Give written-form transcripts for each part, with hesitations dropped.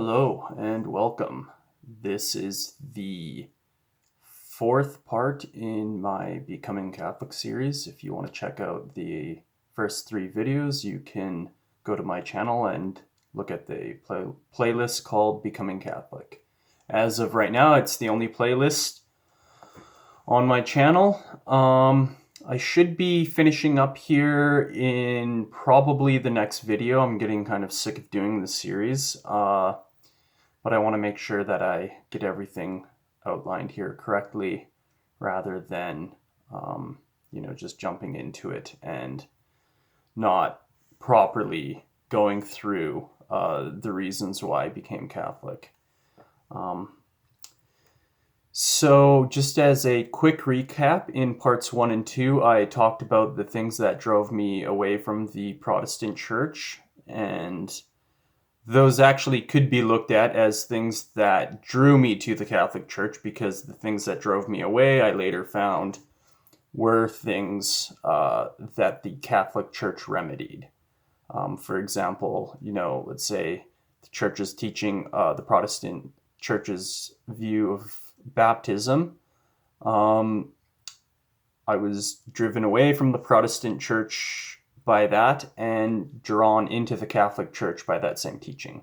Hello and welcome. This is the fourth part in my Becoming Catholic series. If you want to check out the first three videos, you can go to my channel and look at the playlist called Becoming Catholic. As of right now, it's the only playlist on my channel. I should be finishing up here in probably the next video. I'm getting kind of sick of doing this series, but I want to make sure that I get everything outlined here correctly rather than, just jumping into it and not properly going through the reasons why I became Catholic. So just as a quick recap, in parts 1 and 2, I talked about the things that drove me away from the Protestant Church, and those actually could be looked at as things that drew me to the Catholic Church, because the things that drove me away, I later found, were things that the Catholic Church remedied. For example, let's say the Church's teaching, the Protestant Church's view of baptism. I was driven away from the Protestant Church by that and drawn into the Catholic Church by that same teaching.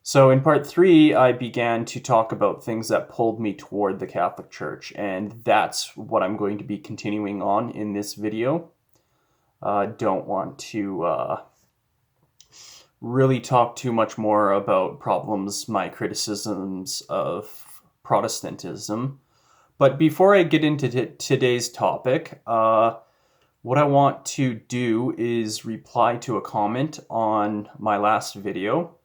So in part 3, I began to talk about things that pulled me toward the Catholic Church, and that's what I'm going to be continuing on in this video. Don't want to really talk too much more about problems, my criticisms of Protestantism. But before I get into today's topic, what I want to do is reply to a comment on my last video.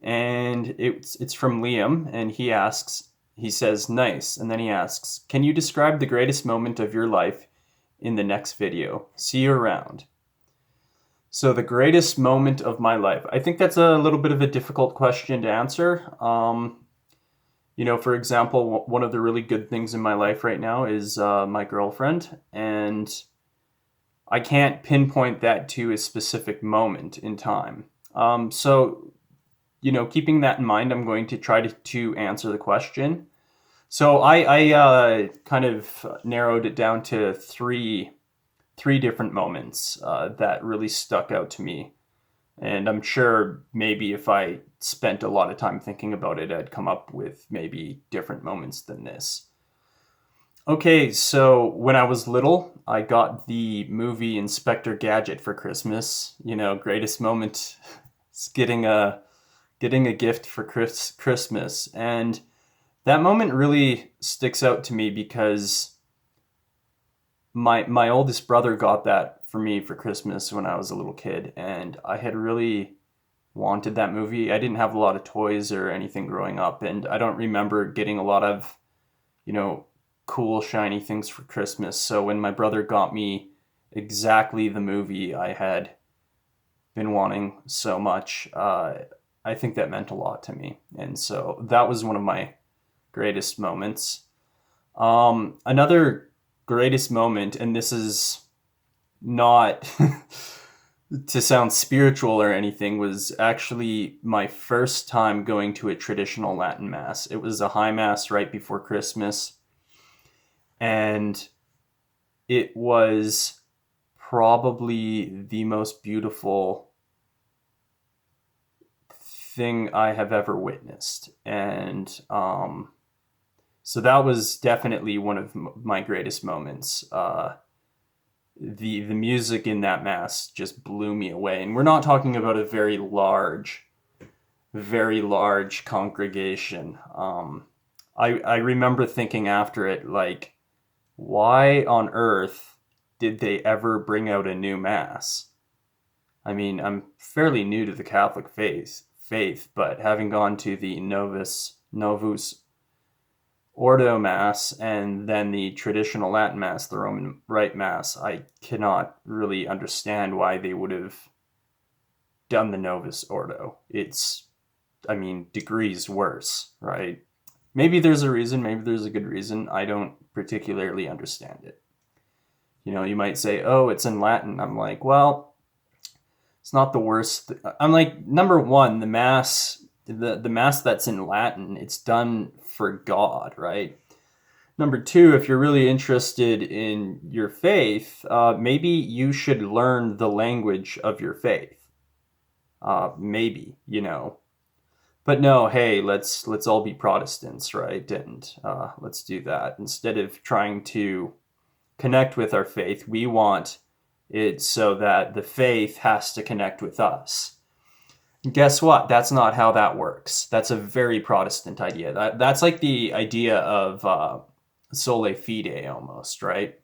And it's from Liam, and he says, "Nice." And then he asks, "Can you describe the greatest moment of your life in the next video? See you around." So the greatest moment of my life. I think that's a little bit of a difficult question to answer. For example, one of the really good things in my life right now is my girlfriend, and I can't pinpoint that to a specific moment in time. Keeping that in mind, I'm going to try to answer the question. So I kind of narrowed it down to three different moments that really stuck out to me. And I'm sure maybe if I spent a lot of time thinking about it, I'd come up with maybe different moments than this. Okay, so when I was little, I got the movie Inspector Gadget for Christmas. Greatest moment is getting a gift for Christmas. And that moment really sticks out to me because my oldest brother got that for me for Christmas when I was a little kid, and I had really wanted that movie. I didn't have a lot of toys or anything growing up, and I don't remember getting a lot of, cool, shiny things for Christmas. So when my brother got me exactly the movie I had been wanting so much, I think that meant a lot to me. And so that was one of my greatest moments. Another greatest moment, and this is not to sound spiritual or anything, was actually my first time going to a traditional Latin Mass. It was a high Mass right before Christmas, and it was probably the most beautiful thing I have ever witnessed. And so that was definitely one of my greatest moments. The music in that Mass just blew me away. And we're not talking about a very large congregation. I remember thinking after it, like, why on earth did they ever bring out a new Mass? I mean, I'm fairly new to the Catholic faith, but having gone to the Novus Ordo Mass and then the traditional Latin Mass, the Roman Rite Mass, I cannot really understand why they would have done the Novus Ordo. It's, degrees worse, right? Maybe there's a reason, maybe there's a good reason. I don't particularly understand it. You might say, oh, it's in Latin. I'm like, well, it's not the worst. I'm like, number one, the Mass the Mass that's in Latin, it's done for God, right? Number two, if you're really interested in your faith, maybe you should learn the language of your faith. Maybe, But no, hey, let's all be Protestants, right? And let's do that. Instead of trying to connect with our faith, we want it so that the faith has to connect with us. Guess what? That's not how that works. That's a very Protestant idea. That's like the idea of sole fide almost, right?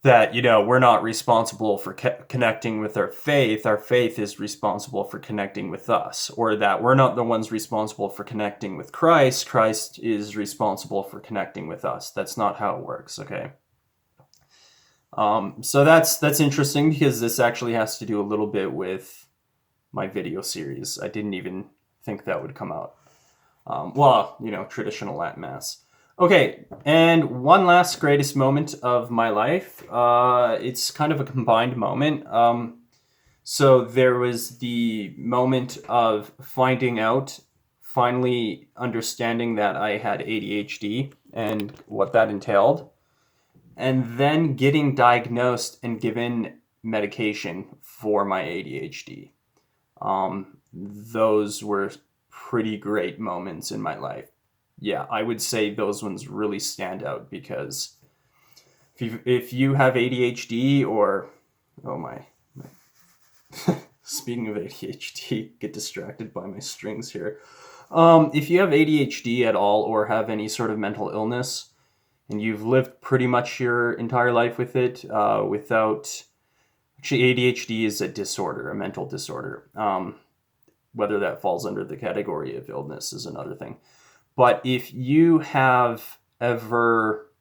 That, we're not responsible for connecting with our faith is responsible for connecting with us, or that we're not the ones responsible for connecting with Christ is responsible for connecting with us. That's not how it works, okay? So that's interesting, because this actually has to do a little bit with my video series. I didn't even think that would come out. Traditional Latin Mass. Okay, and one last greatest moment of my life. It's kind of a combined moment. So there was the moment of finally understanding that I had ADHD and what that entailed, and then getting diagnosed and given medication for my ADHD. Those were pretty great moments in my life. Yeah, I would say those ones really stand out, because if you have ADHD or, oh my speaking of ADHD, get distracted by my strings here. If you have ADHD at all, or have any sort of mental illness, and you've lived pretty much your entire life with it, actually, ADHD is a disorder, a mental disorder. Whether that falls under the category of illness is another thing. But if you have ever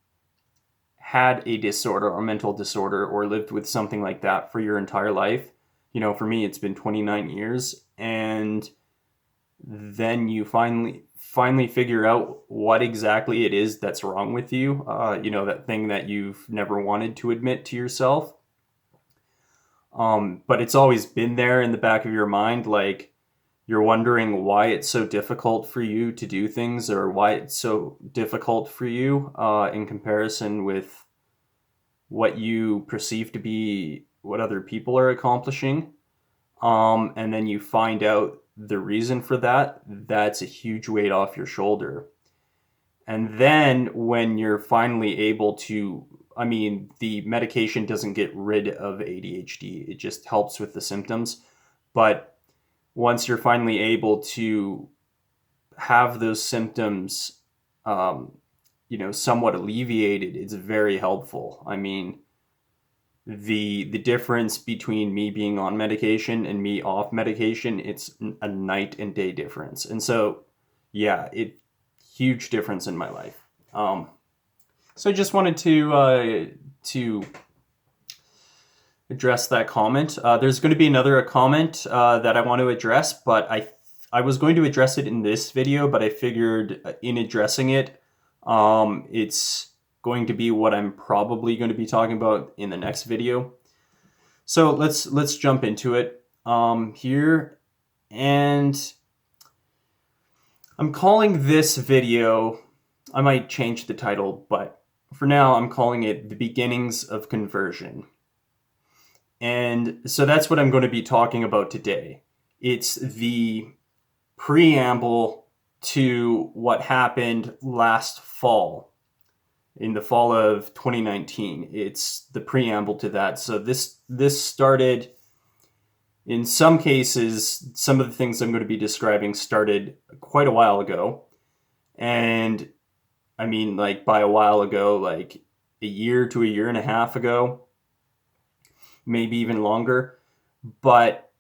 had a disorder or mental disorder, or lived with something like that for your entire life, for me, it's been 29 years, and then you finally figure out what exactly it is that's wrong with you, that thing that you've never wanted to admit to yourself. But it's always been there in the back of your mind, like, you're wondering why it's so difficult for you to do things, or why it's so difficult for you in comparison with what you perceive to be what other people are accomplishing. And then you find out the reason for that. That's a huge weight off your shoulder. And then when you're finally able to, the medication doesn't get rid of ADHD, it just helps with the symptoms. But once you're finally able to have those symptoms, somewhat alleviated, it's very helpful. The difference between me being on medication and me off medication, it's a night and day difference. And so, yeah, huge difference in my life. So I just wanted to address that comment. There's going to be another comment that I want to address, but I was going to address it in this video, but I figured in addressing it, it's going to be what I'm probably going to be talking about in the next video. So let's jump into it here. And I'm calling this video, I might change the title, but for now I'm calling it The Beginnings of Conversion. And so that's what I'm going to be talking about today. It's the preamble to what happened last fall, in the fall of 2019. It's the preamble to that. So this started, in some cases, some of the things I'm going to be describing started quite a while ago. And by a while ago, like a year to a year and a half ago, maybe even longer. But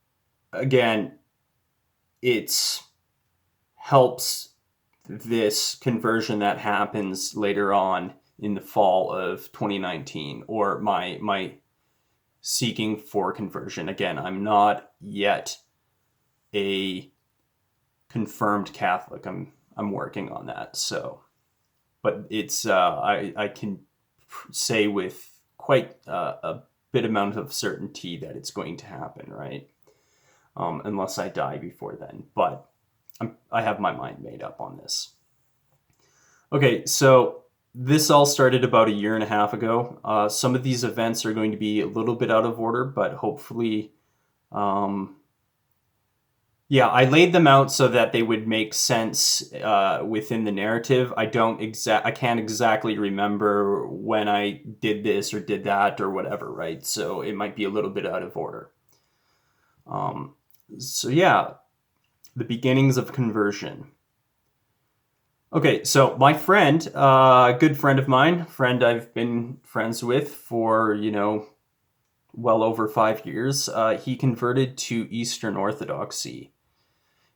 again, it helps this conversion that happens later on in the fall of 2019, or my seeking for conversion. Again, I'm not yet a confirmed Catholic. I'm working on that. So, but it's I can say with quite a bit amount of certainty that it's going to happen, right? Unless I die before then. But I have my mind made up on this. Okay, so this all started about a year and a half ago. Some of these events are going to be a little bit out of order, but hopefully, I laid them out so that they would make sense within the narrative. I can't exactly remember when I did this or did that or whatever, right? So it might be a little bit out of order. The beginnings of conversion. Okay, so my friend, a good friend of mine, friend I've been friends with for, well over 5 years, he converted to Eastern Orthodoxy.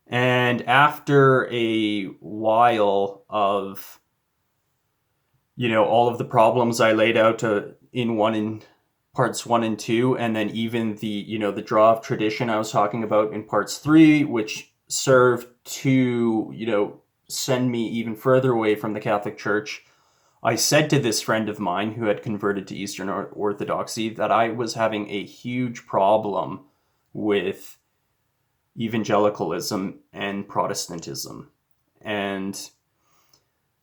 And after a while of, all of the problems I laid out in parts 1 and 2, and then even the draw of tradition I was talking about in parts 3, which served to, send me even further away from the Catholic Church, I said to this friend of mine who had converted to Eastern Orthodoxy that I was having a huge problem with evangelicalism and Protestantism. And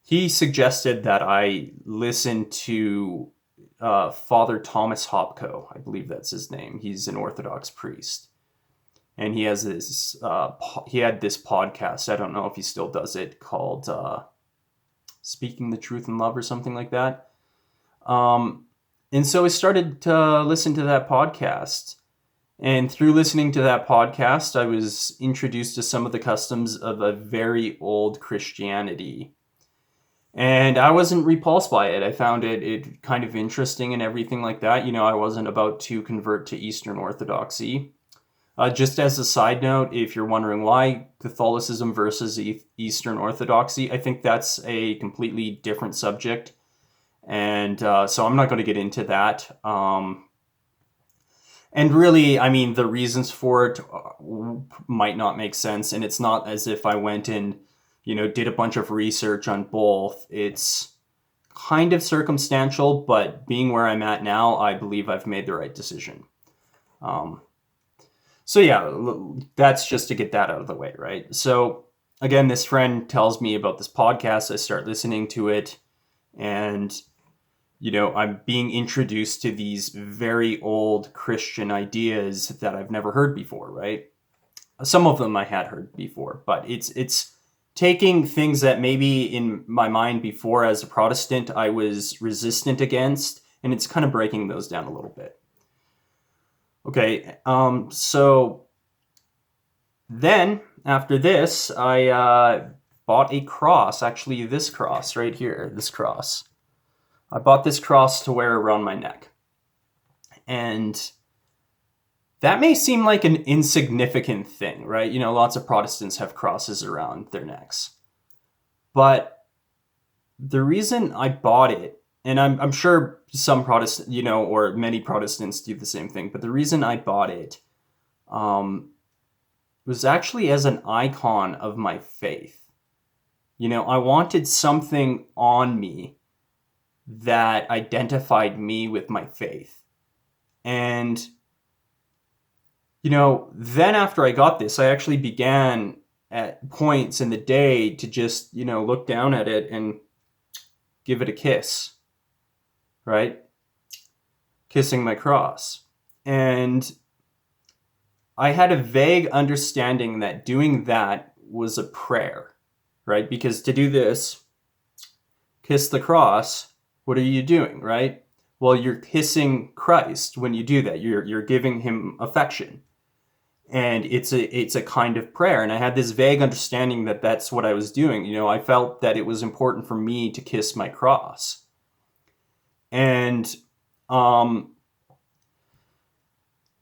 he suggested that I listen to Father Thomas Hopko. I believe that's his name. He's an Orthodox priest. And he has this, he had this podcast, I don't know if he still does it, called Speaking the Truth in Love or something like that. And so I started to listen to that podcast. And through listening to that podcast, I was introduced to some of the customs of a very old Christianity. And I wasn't repulsed by it. I found it kind of interesting and everything like that. I wasn't about to convert to Eastern Orthodoxy. Just as a side note, if you're wondering why Catholicism versus Eastern Orthodoxy, I think that's a completely different subject. And so I'm not going to get into that. And really, I mean, the reasons for it might not make sense. And it's not as if I went and, did a bunch of research on both. It's kind of circumstantial, but being where I'm at now, I believe I've made the right decision. That's just to get that out of the way, right? So again, this friend tells me about this podcast. I start listening to it, and I'm being introduced to these very old Christian ideas that I've never heard before, right? Some of them I had heard before, but it's taking things that maybe in my mind before as a Protestant I was resistant against, and it's kind of breaking those down a little bit. Okay, so then after this, I bought a cross, actually this cross right here, this cross. I bought this cross to wear around my neck. And that may seem like an insignificant thing, right? Lots of Protestants have crosses around their necks. But the reason I bought it, and I'm sure some Protestants, or many Protestants do the same thing, but the reason I bought it was actually as an icon of my faith. I wanted something on me that identified me with my faith. And, then after I got this, I actually began at points in the day to just, look down at it and give it a kiss, right? Kissing my cross. And I had a vague understanding that doing that was a prayer, right? Because to do this, kiss the cross, what are you doing, right? Well, you're kissing Christ when you do that. You're giving him affection. And it's a kind of prayer. And I had this vague understanding that that's what I was doing. I felt that it was important for me to kiss my cross. And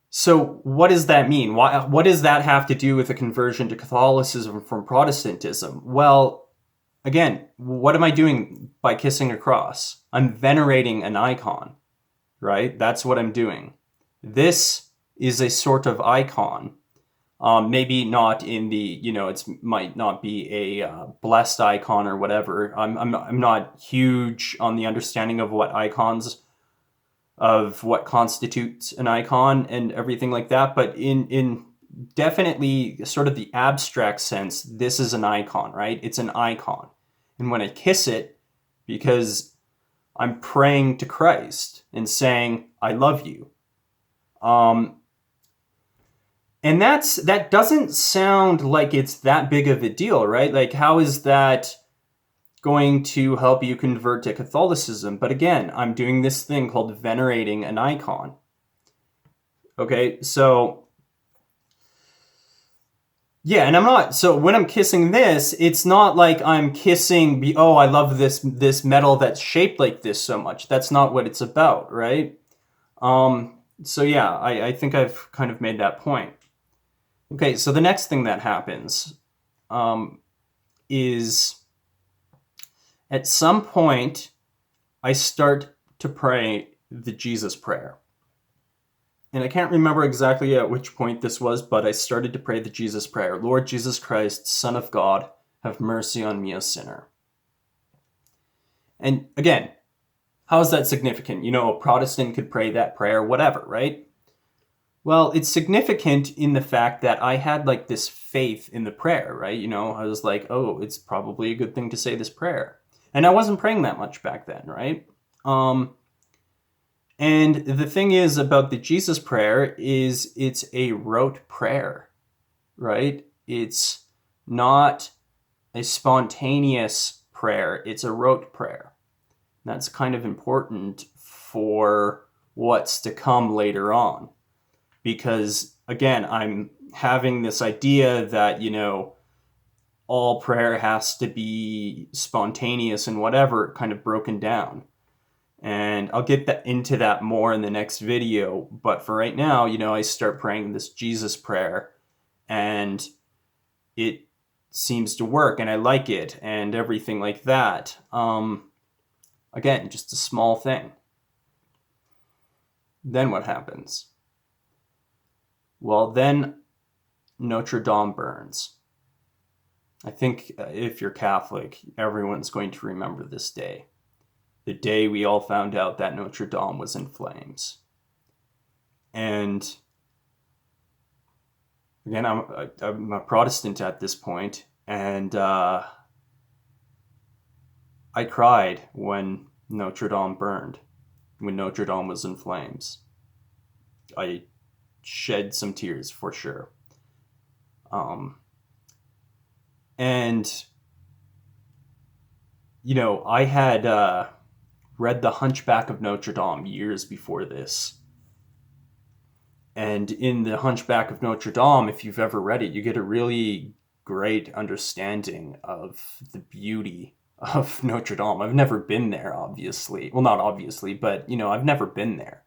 so what does that mean? What does that have to do with a conversion to Catholicism from Protestantism? Well, again, what am I doing by kissing a cross? I'm venerating an icon, right? That's what I'm doing. This is a sort of icon. Maybe not in the, it might not be a blessed icon or whatever. I'm not huge on the understanding of what constitutes an icon and everything like that. But in definitely sort of the abstract sense, this is an icon, right? It's an icon. And when I kiss it, because I'm praying to Christ and saying, I love you. And that doesn't sound like it's that big of a deal, right? Like, how is that going to help you convert to Catholicism? But again, I'm doing this thing called venerating an icon. Okay, so yeah, and I'm not, so when I'm kissing this, it's not like I'm kissing, oh, I love this metal that's shaped like this so much. That's not what it's about, right? So yeah, I think I've kind of made that point. Okay, so the next thing that happens is at some point I start to pray the Jesus prayer. And I can't remember exactly at which point this was, but I started to pray the Jesus prayer. Lord Jesus Christ, Son of God, have mercy on me, a sinner. And again, how is that significant? You know, a Protestant could pray that prayer, whatever, right? Well, it's significant in the fact that I had like this faith in the prayer, right? You know, I was like, oh, it's probably a good thing to say this prayer. And I wasn't praying that much back then, right? And the thing is about the Jesus prayer is it's a rote prayer, right? It's not a spontaneous prayer. It's a rote prayer. That's kind of important for what's to come later on. Because, again, I'm having this idea that, you know, all prayer has to be spontaneous and whatever, kind of broken down. And I'll get into that more in the next video. But for right now, you know, I start praying this Jesus prayer and it seems to work and I like it and everything like that. Again, just a small thing. Then what happens? Well, then Notre Dame burns. I think if you're Catholic, everyone's going to remember this day. The day we all found out that Notre Dame was in flames. And again, I'm a Protestant at this point, and I cried when Notre Dame burned, when Notre Dame was in flames. I shed some tears for sure. And, you know, I had read The Hunchback of Notre Dame years before this. And in The Hunchback of Notre Dame, if you've ever read it, you get a really great understanding of the beauty of Notre Dame. I've never been there, obviously. Well, not obviously, but, you know, I've never been there.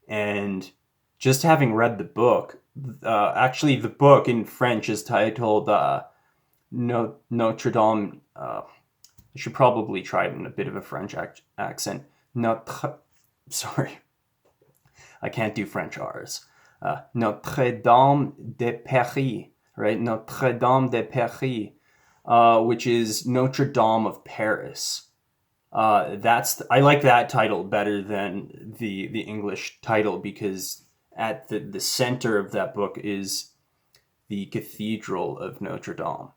And just having read the book, actually the book in French is titled Notre Dame. I should probably try it in a bit of a French accent. Sorry, I can't do French R's. Notre Dame de Paris, right? Notre Dame de Paris, which is Notre Dame of Paris. I like that title better than the English title because at the center of that book is the Cathedral of Notre Dame.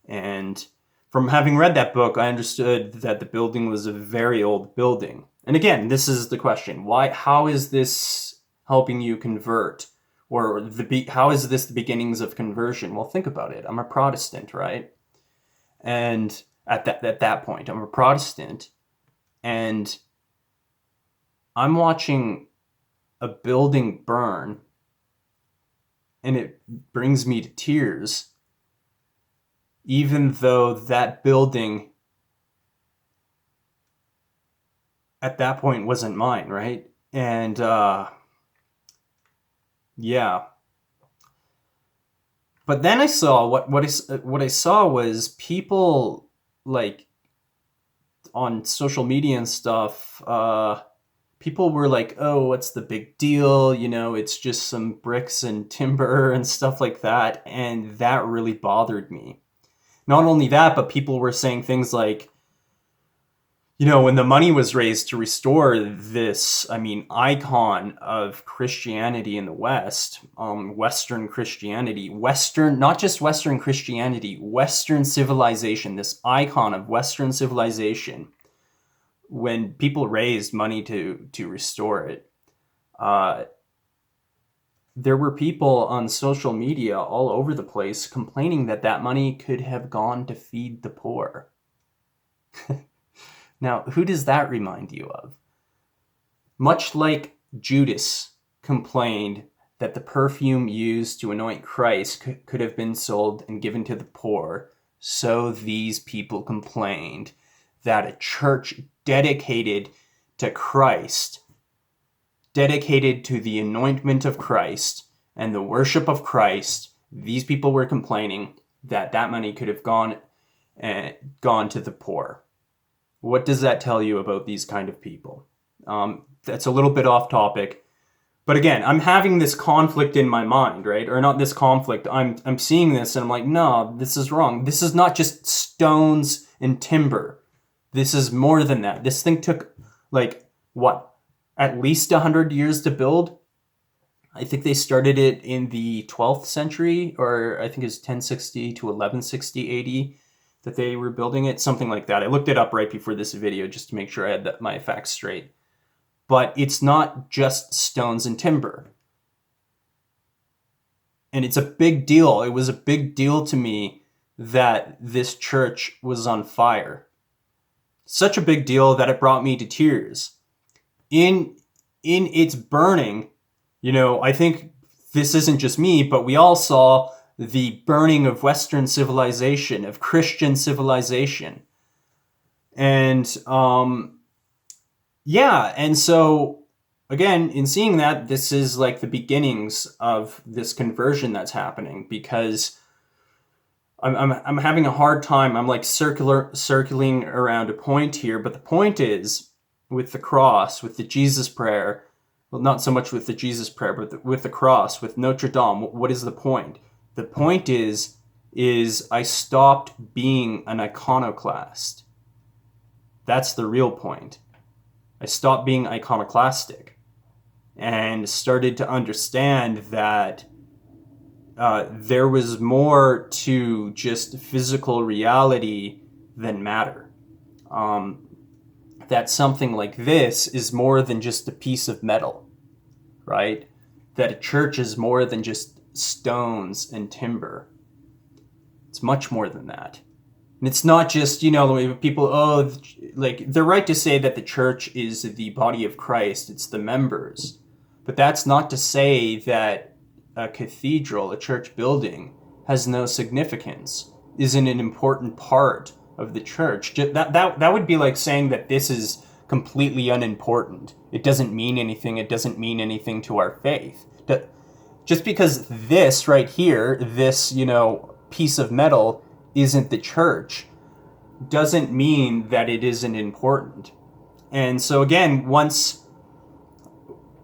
And from having read that book, I understood that the building was a very old building. And again, this is the question. How is this helping you convert? Or how is this the beginnings of conversion? Well, think about it. I'm a Protestant, right? And at that point, I'm a Protestant. And I'm watching a building burn. And it brings me to tears. Even though that building at that point wasn't mine, right? And yeah. But then I saw what I saw was people like on social media and stuff. People were like, "Oh, what's the big deal? You know, it's just some bricks and timber and stuff like that," and that really bothered me. Not only that, but people were saying things like, when the money was raised to restore this, icon of Christianity in the West, Western Christianity, not just Western Christianity, Western civilization, this icon of Western civilization, when people raised money to restore it, there were people on social media all over the place complaining that that money could have gone to feed the poor. Now, who does that remind you of? Much like Judas complained that the perfume used to anoint Christ could have been sold and given to the poor, so these people complained that a church dedicated to Christ, dedicated to the anointment of Christ and the worship of Christ, these people were complaining that that money could have gone to the poor. What does that tell you about these kind of people? That's a little bit off topic. But again, I'm having this conflict in my mind, right? Or not this conflict. I'm seeing this and I'm like, no, this is wrong. This is not just stones and timber. This is more than that. This thing took, at least 100 years to build? I think they started it in the 12th century, or I think it's 1060 to 1160 AD. That they were building it, something like that. I looked it up right before this video just to make sure I had my facts straight. But it's not just stones and timber. And it's a big deal. It was a big deal to me that this church was on fire. Such a big deal that it brought me to tears. In its burning, I think this isn't just me, but we all saw the burning of Western civilization, of Christian civilization. And and so again, in seeing that, this is like the beginnings of this conversion that's happening, because I'm having a hard time. I'm like circling around a point here, but the point is, with the cross, with the Jesus prayer, well, not so much with the Jesus prayer, but with the cross, with Notre Dame, what is the point? The point is I stopped being an iconoclast. That's the real point. I stopped being iconoclastic and started to understand that there was more to just physical reality than matter. That something like this is more than just a piece of metal, right? That a church is more than just stones and timber. It's much more than that. And it's not just, people, they're right to say that the church is the body of Christ, it's the members. But that's not to say that a cathedral, a church building, has no significance, isn't an important part of the church. That would be like saying that this is completely unimportant. It doesn't mean anything. It doesn't mean anything to our faith. Just because this right here, this, piece of metal isn't the church, doesn't mean that it isn't important. And so again, once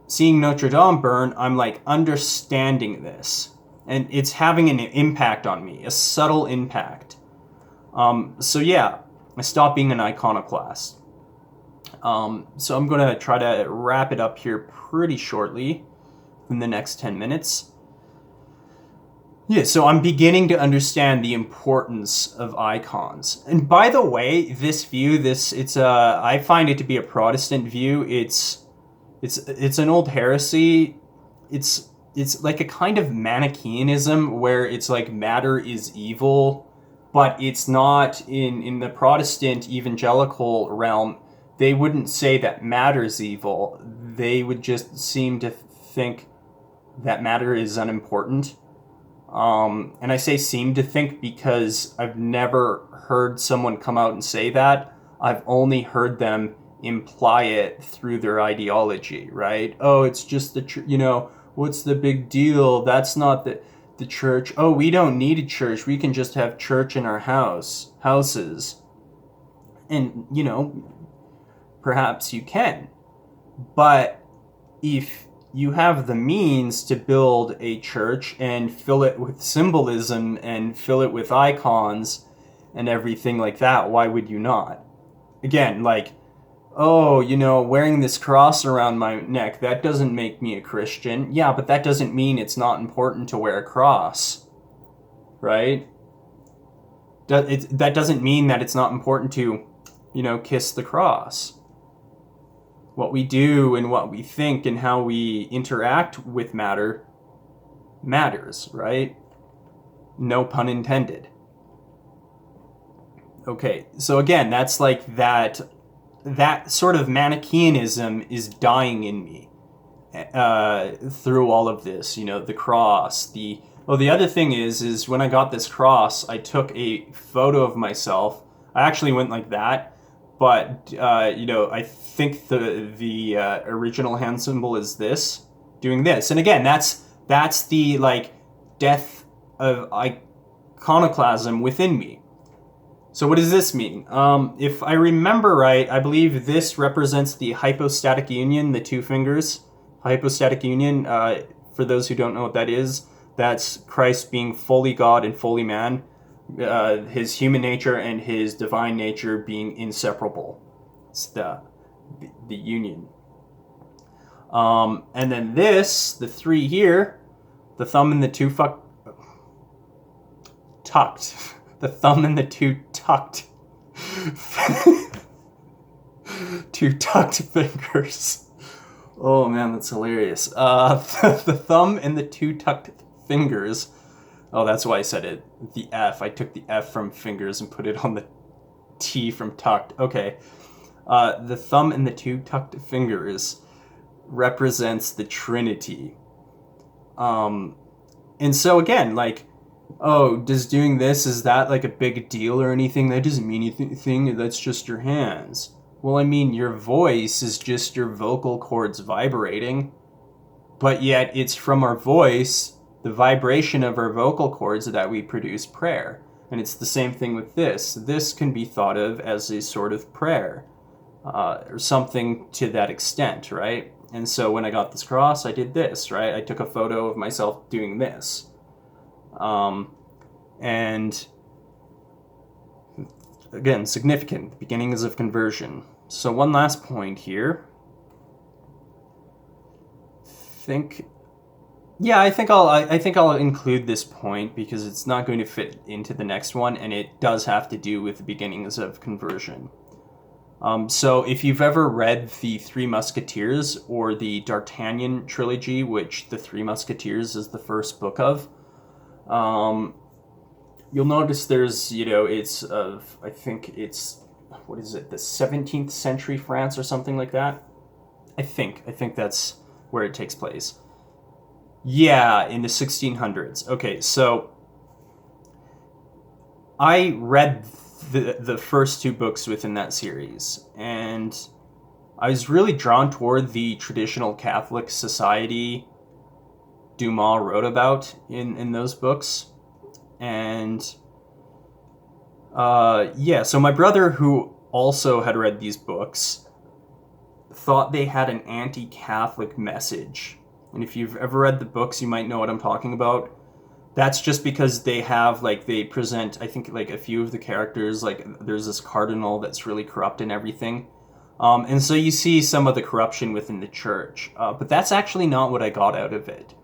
seeing Notre Dame burn, I'm like understanding this. And it's having an impact on me, a subtle impact. I stopped being an iconoclast. So I'm going to try to wrap it up here pretty shortly in the next 10 minutes. Yeah, so I'm beginning to understand the importance of icons. And by the way, this view, I find it to be a Protestant view. It's an old heresy. It's like a kind of Manichaeanism where it's like matter is evil, but it's not in the Protestant evangelical realm. They wouldn't say that matter is evil. They would just seem to think that matter is unimportant. And I say seem to think because I've never heard someone come out and say that. I've only heard them imply it through their ideology, right? Oh, it's just what's the big deal? That's not the church. Oh, we don't need a church. We can just have church in our houses. And, perhaps you can. But if you have the means to build a church and fill it with symbolism and fill it with icons and everything like that, why would you not? Again, oh, wearing this cross around my neck, that doesn't make me a Christian. Yeah, but that doesn't mean it's not important to wear a cross, right? That doesn't mean that it's not important to, kiss the cross. What we do and what we think and how we interact with matter matters, right? No pun intended. Okay, so again, that's like that sort of Manichaeanism is dying in me through all of this. The cross. The other thing is when I got this cross, I took a photo of myself. I actually went like that, but I think the original hand symbol is this, doing this, and again, that's the like death of iconoclasm within me. So what does this mean? If I remember right, I believe this represents the hypostatic union, the two fingers. Hypostatic union, for those who don't know what that is, that's Christ being fully God and fully man, his human nature and his divine nature being inseparable. It's the union. And then this, the three here, the thumb and the two tucked. The thumb and the two tucked fingers. Oh man, that's hilarious. The thumb and the two tucked fingers. Oh, that's why I said it. The F. I took the F from fingers and put it on the T from tucked. Okay. The thumb and the two tucked fingers represents the Trinity. And so again, like, oh, does doing this, is that like a big deal or anything? That doesn't mean anything. That's just your hands. Well, I mean, your voice is just your vocal cords vibrating, but yet it's from our voice, the vibration of our vocal cords, that we produce prayer. And it's the same thing with this. This can be thought of as a sort of prayer, or something to that extent, right? And so when I got this cross, I did this, right? I took a photo of myself doing this. And again, significant, beginnings of conversion. So one last point here. I think I'll include this point because it's not going to fit into the next one, and it does have to do with the beginnings of conversion. So if you've ever read the Three Musketeers or the D'Artagnan trilogy, which the Three Musketeers is the first book of, you'll notice there's, it's of, I think it's, what is it, the 17th century France or something like that? I think that's where it takes place. Yeah, in the 1600s. Okay, so I read the first two books within that series, and I was really drawn toward the traditional Catholic society Dumas wrote about in those books. And so my brother, who also had read these books, thought they had an anti-Catholic message. And if you've ever read the books, you might know what I'm talking about. That's just because they have, like, they present, I think, like, a few of the characters, like, there's this cardinal that's really corrupt and everything. And so you see some of the corruption within the church. But that's actually not what I got out of it.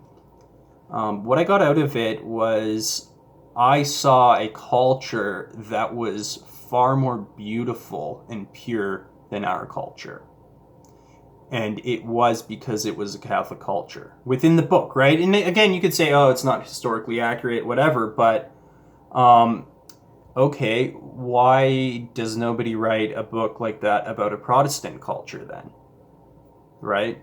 What I got out of it was I saw a culture that was far more beautiful and pure than our culture. And it was because it was a Catholic culture within the book, right? And again, you could say, oh, it's not historically accurate, whatever, but okay, why does nobody write a book like that about a Protestant culture then? Right?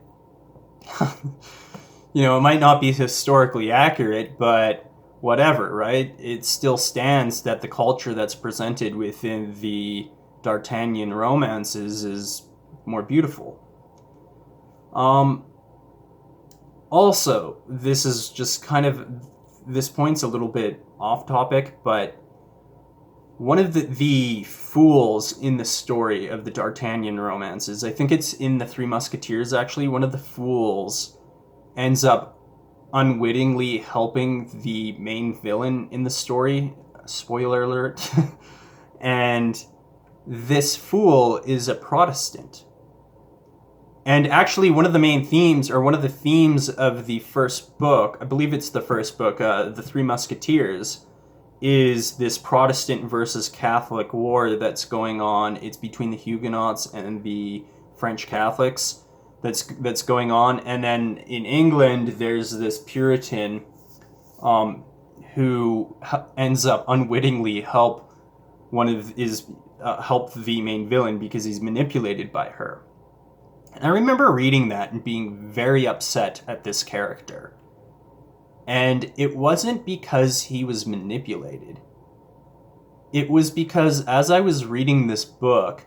It might not be historically accurate, but whatever, right? It still stands that the culture that's presented within the D'Artagnan romances is more beautiful. Also, this is just kind of, this point's a little bit off topic, but one of the fools in the story of the D'Artagnan romances, I think it's in the Three Musketeers actually, one of the fools ends up unwittingly helping the main villain in the story. Spoiler alert. And this fool is a Protestant. And actually, one of the main themes, or one of the themes of the first book, I believe it's the first book, The Three Musketeers, is this Protestant versus Catholic war that's going on. It's between the Huguenots and the French Catholics that's going on. And then in England, there's this Puritan who ends up unwittingly help the main villain because he's manipulated by her. And I remember reading that and being very upset at this character. And it wasn't because he was manipulated. It was because as I was reading this book,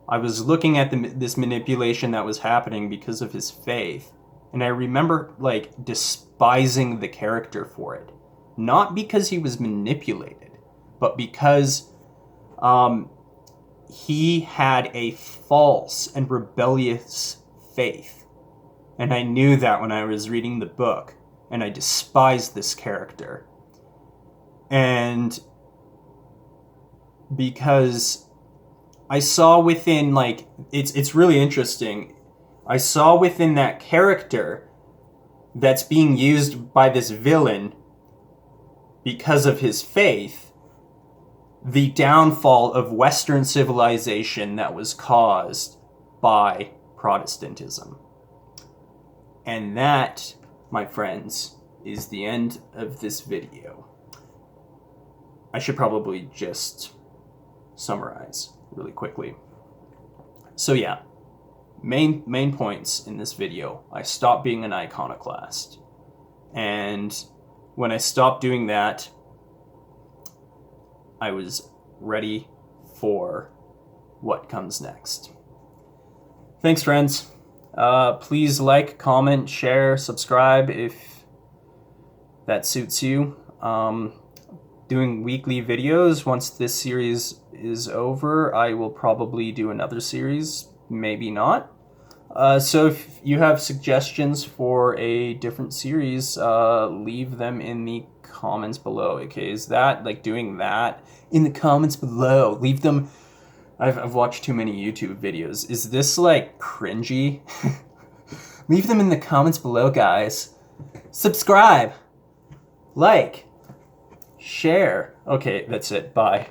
I was looking at this manipulation that was happening because of his faith. And I remember, like, despising the character for it. Not because he was manipulated, but because he had a false and rebellious faith. And I knew that when I was reading the book, and I despised this character. And because I saw within, like, it's really interesting. I saw within that character that's being used by this villain because of his faith, the downfall of Western civilization that was caused by Protestantism. And that, my friends, is the end of this video. I should probably just summarize really quickly. So yeah, main points in this video. I stopped being an iconoclast. And when I stopped doing that, I was ready for what comes next. Thanks, friends. Please like, comment, share, subscribe if that suits you. Doing weekly videos. Once this series is over, I will probably do another series, maybe not. So if you have suggestions for a different series, leave them in the comments below. Okay, is that, like, doing that in the comments below? Leave them. I've watched too many YouTube videos. Is this, like, cringy? Leave them in the comments below, guys. Subscribe. Like. Share. Okay, that's it. Bye.